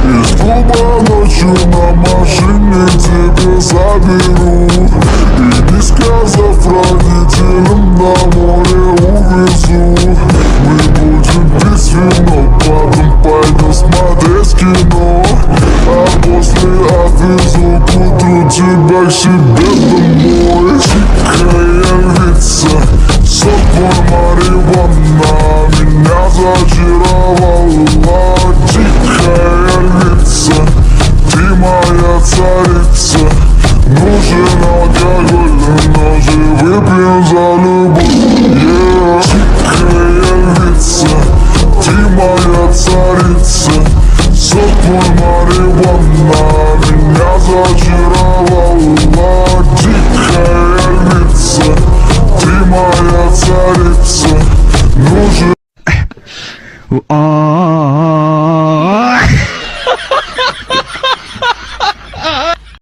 Из клуба ночью на машине тебя заберу, и не сказав родителям, на море увезу. Мы будем пить вино, потом пойдем смотреть кино, а после отвезу к утру тебя к себе домой. Дикая львица, сок твой марихуана меня зачаровала. Дикая львица, ты моя царица. Нужен алкоголь, но же выпьем за любовь. Дикая львица, ты моя царица. Сок твой марихуана меня зачаровала. Дикая львица, ты моя царица. Нужен